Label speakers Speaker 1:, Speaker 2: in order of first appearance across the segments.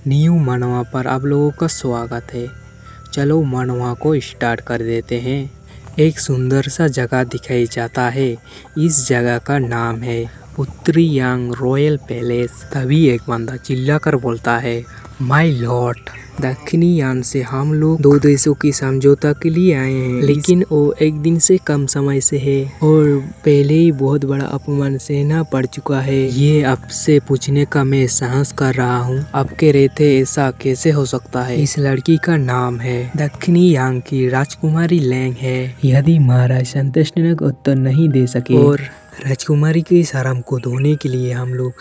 Speaker 1: New मनवा पर आप लोगों का स्वागत है। चलो मनवा को स्टार्ट कर देते हैं। एक सुंदर सा जगह दिखाई जाता है। इस जगह का नाम है उत्तरी यांग रॉयल पैलेस। तभी एक बंदा चिल्ला कर बोलता है, माय लॉर्ड, दक्षिणी यान से हम लोग दो देशों की समझौता के लिए आए हैं, लेकिन वो एक दिन से कम समय से है और पहले ही बहुत बड़ा अपमान सहना पड़ चुका है। ये आपसे पूछने का मैं साहस कर रहा हूँ, आपके रहते ऐसा कैसे हो सकता है। इस लड़की का नाम है दक्षिणी यांग की राजकुमारी लैंग है। यदि महाराज संतोषजनक उत्तर नहीं दे सके और राजकुमारी की शर्म को धोने के लिए हम लोग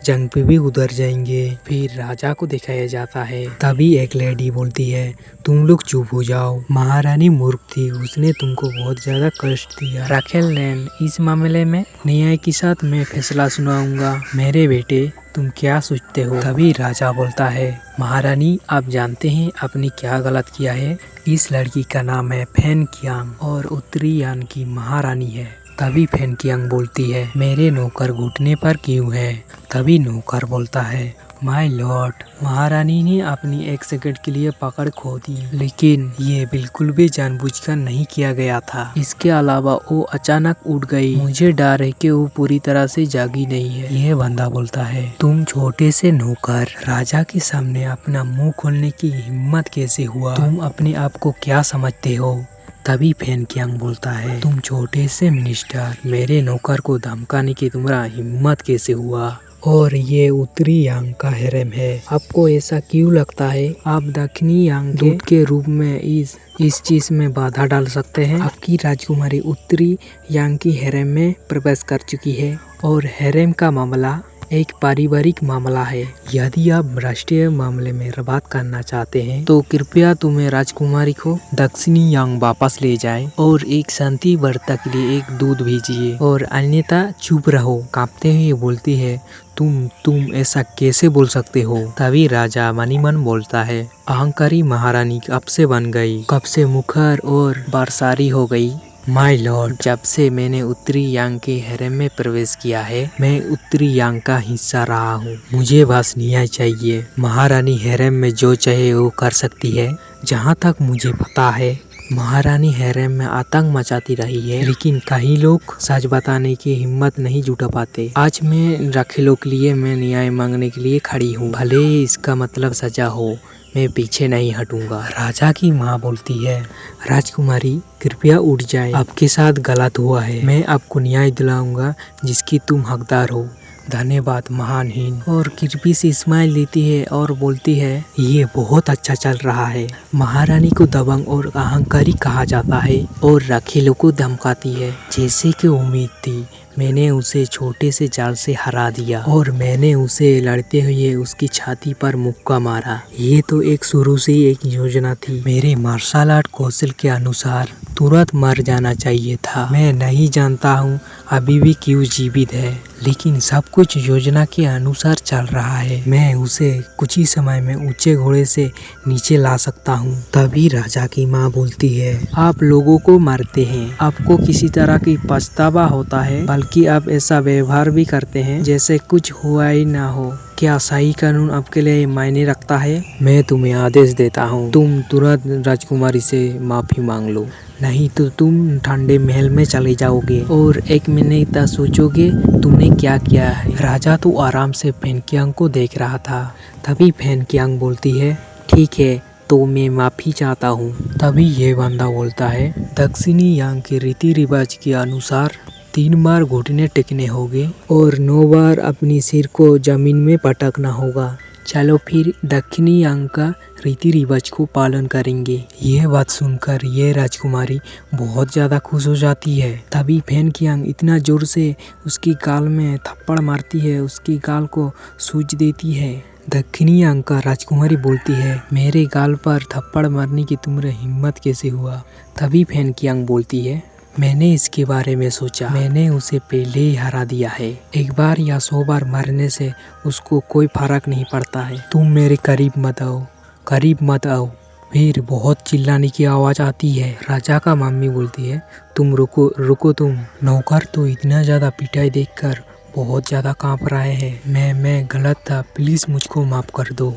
Speaker 1: जंग पे भी उतर जाएंगे। फिर राजा को दिखाया जाता है। तभी एक लेडी बोलती है, तुम लोग चुप हो जाओ, महारानी मूर्ख थी, उसने तुमको बहुत ज्यादा कष्ट दिया। राखेल लैन, इस मामले में न्याय के साथ मैं फैसला सुनाऊंगा। मेरे बेटे, तुम क्या सोचते हो। तभी राजा बोलता है, महारानी आप जानते हैं आपने क्या गलत किया है। इस लड़की का नाम है फैन कियांग और उत्तरी यान की महारानी है। तभी फैन कियांग बोलती है, मेरे नौकर घुटने पर क्यों है। तभी नौकर बोलता है, माय लॉर्ड, महारानी ने अपनी एक सेकंड के लिए पकड़ खो दी, लेकिन ये बिल्कुल भी जानबूझकर नहीं किया गया था। इसके अलावा वो अचानक उठ गई। मुझे डर है कि वो पूरी तरह से जागी नहीं है। ये बंदा बोलता है, तुम छोटे से नौकर राजा के सामने अपना मुंह खोलने की हिम्मत कैसे हुआ। तुम अपने आप को क्या समझते हो। तभी फैन कियांग बोलता है, तुम छोटे से मिनिस्टर मेरे नौकर को धमकाने की तुम्हारा हिम्मत कैसे हुआ। और ये उत्तरी यांग का हेरेम है। आपको ऐसा क्यों लगता है आप दक्षिणी यांग दूत के रूप में इस चीज में बाधा डाल सकते हैं। आपकी राजकुमारी उत्तरी यांग की हेरेम में प्रवेश कर चुकी है और हेरेम का मामला एक पारिवारिक मामला है। यदि आप राष्ट्रीय मामले में बात करना चाहते हैं तो कृपया तुम्हें राजकुमारी को दक्षिणी यांग वापस ले जाए और एक शांति वार्ता के लिए एक दूत भेजिए और अन्यथा चुप रहो। कांपते हुए बोलती है, तुम ऐसा कैसे बोल सकते हो। तभी राजा मनी मन बोलता है, अहंकारी महारानी कब से बन गई, कब से मुखर और बरसारी हो गई। माय लॉर्ड, जब से मैंने उत्तरी यांग के हेरेम में प्रवेश किया है, मैं उत्तरी यांग का हिस्सा रहा हूँ। मुझे बस न्याय चाहिए। महारानी हेरेम में जो चाहे वो कर सकती है। जहाँ तक मुझे पता है महारानी हेरेम में आतंक मचाती रही है, लेकिन कई लोग सच बताने की हिम्मत नहीं जुटा पाते। आज मैं राखेलों के लिए मैं न्याय मांगने के लिए खड़ी हूँ, भले ही इसका मतलब सजा हो, मैं पीछे नहीं हटूंगा। राजा की माँ बोलती है, राजकुमारी कृपया उठ जाए, आपके साथ गलत हुआ है। मैं आपको न्याय दिलाऊंगा जिसकी तुम हकदार हो। धन्यवाद महानहीन। और कृपी से स्माइल देती है और बोलती है, ये बहुत अच्छा चल रहा है। महारानी को दबंग और अहंकारी कहा जाता है और राखेलों को धमकाती है। जैसे कि उम्मीद थी, मैंने उसे छोटे से जाल से हरा दिया और मैंने उसे लड़ते हुए उसकी छाती पर मुक्का मारा। ये तो एक शुरू से ही एक योजना थी। मेरे मार्शल आर्ट कौशल के अनुसार तुरंत मर जाना चाहिए था। मैं नहीं जानता हूँ अभी भी क्यों जीवित है, लेकिन सब कुछ योजना के अनुसार चल रहा है। मैं उसे कुछ ही समय में ऊंचे घोड़े से नीचे ला सकता हूँ। तभी राजा की माँ बोलती है, आप लोगों को मारते हैं, आपको किसी तरह की पछतावा होता है, बल्कि आप ऐसा व्यवहार भी करते हैं जैसे कुछ हुआ ही ना हो। क्या सही कानून आपके लिए मायने रखता है। मैं तुम्हें आदेश देता हूँ, तुम तुरंत राजकुमारी से माफी मांग लो, नहीं तो तुम ठंडे महल में चले जाओगे और एक महीने तक सोचोगे तुमने क्या किया है। राजा तो आराम से फैन कियांग को देख रहा था। तभी फैन कियांग बोलती है, ठीक है, तो मैं माफी चाहता हूँ। तभी ये बंदा बोलता है, दक्षिणी यांग के रीति रिवाज के अनुसार 3 बार घुटने टेकने होंगे और 9 बार अपनी सिर को जमीन में पटकना होगा। चलो फिर दक्षिणी यांग का रीति रिवाज को पालन करेंगे। ये बात सुनकर ये राजकुमारी बहुत ज्यादा खुश हो जाती है। तभी फैन कियांग इतना जोर से उसकी गाल में थप्पड़ मारती है, उसकी गाल को सूज देती है। दक्षिणी यांग का राजकुमारी बोलती है, मेरे गाल पर थप्पड़ मारने की तुम्हारी हिम्मत कैसे हुआ। तभी फैन कियांग बोलती है, मैंने इसके बारे में सोचा, मैंने उसे पहले ही हरा दिया है। एक बार या 100 बार मरने से उसको कोई फर्क नहीं पड़ता है। तुम मेरे करीब मत आओ, करीब मत आओ। फिर बहुत चिल्लाने की आवाज आती है। राजा का मम्मी बोलती है, तुम रुको रुको तुम। नौकर तो इतना ज्यादा पिटाई देखकर बहुत ज्यादा कांप रहे हैं। मैं गलत था, प्लीज मुझको माफ कर दो।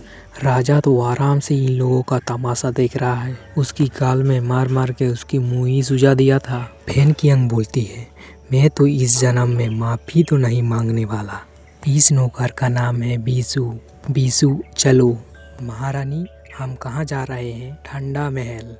Speaker 1: राजा तो आराम से इन लोगों का तमाशा देख रहा है। उसकी गाल में मार मार के उसकी मुंह ही सुजा दिया था। फेन कियांग बोलती है, मैं तो इस जन्म में माफी तो नहीं मांगने वाला। इस नौकर का नाम है बीसू। बीसू चलो। महारानी हम कहाँ जा रहे हैं? ठंडा महल।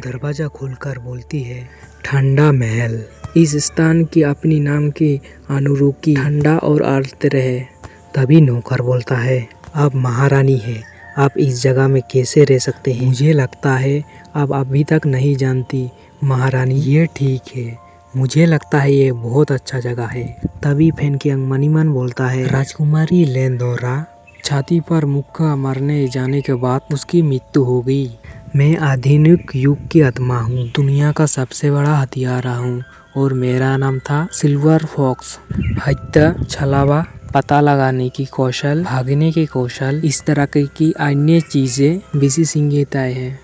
Speaker 1: दरवाजा खोलकर बोलती है, ठंडा महल। इस स्थान की अपनी नाम के अनुरूप की ठंडा और आर्द्र है। तभी नौकर बोलता है, आप महारानी है, आप इस जगह में कैसे रह सकते हैं? मुझे लगता है आप अभी तक नहीं जानती महारानी। ये ठीक है, मुझे लगता है ये बहुत अच्छा जगह है। तभी फेन कियांग मनी मन बोलता है, राजकुमारी लेंदोरा छाती पर मुक्का मारने जाने के बाद उसकी मृत्यु हो गई। मैं आधुनिक युग की आत्मा हूँ, दुनिया का सबसे बड़ा हथियारा हूँ और मेरा नाम था सिल्वर फॉक्स। हत्या, छलावा, पता लगाने की कौशल, भागने के कौशल, इस तरह की अन्य चीजें विशेषज्ञताएं हैं।